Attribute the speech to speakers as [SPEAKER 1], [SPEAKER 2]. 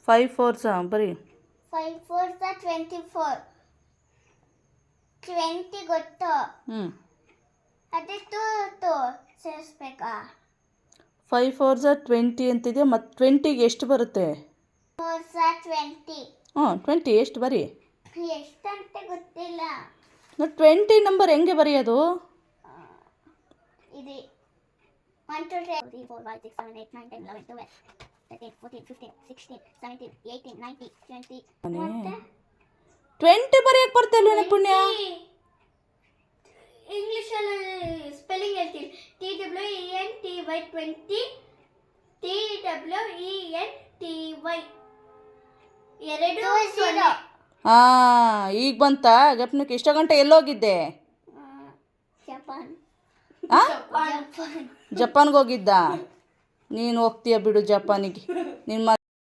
[SPEAKER 1] 5 4s ಬರೀ
[SPEAKER 2] 5 4s 24. 20 ಗೊತ್ತು. ಅದೇ ಟೂ ಸೇರಿಸ್ಬೇಕಾ?
[SPEAKER 1] 5 4s 20 ಅಂತಿದೆ. ಮತ್ತು 20ಗೆ ಎಷ್ಟು ಬರುತ್ತೆ?
[SPEAKER 2] 4s 20.
[SPEAKER 1] 20 ಎಷ್ಟು ಬರೀ?
[SPEAKER 2] ಎಷ್ಟಂತ ಗೊತ್ತಿಲ್ಲ.
[SPEAKER 1] 20 ನಂಬರ್ ಹೆಂಗೆ ಬರೆಯೋದು?
[SPEAKER 2] ಇದು 1 2 3 4 5 6 7 8 9 10 11 12 13 14 15 16 17 18 19 20. ಮತ್ತೆ
[SPEAKER 1] 20 ಬರೆಯಕ್ಕೆ ಬರ್ತಾಯಿಲ್ವೇ ಪುಣ್ಯ?
[SPEAKER 2] ಇಂಗ್ಲೀಷಲ್ಲಿ ಸ್ಪೆಲ್ಲಿಂಗ್ ಹೇಳ್ತೀನಿ. TWENTY 20 ಎರಡು 0.
[SPEAKER 1] ಈಗ ಬಂತಾ ಗಪ್ನಕ್ಕೆ? ಇಷ್ಟ ಗಂಟೆ ಎಲ್ಲೋಗಿದ್ದೆ? ಜಪಾನ್ಗೆ ಹೋಗಿದ್ದ? ನೀನು ಹೋಗ್ತೀಯ ಬಿಡು ಜಪಾನಿಗೆ. ನಿನ್ನ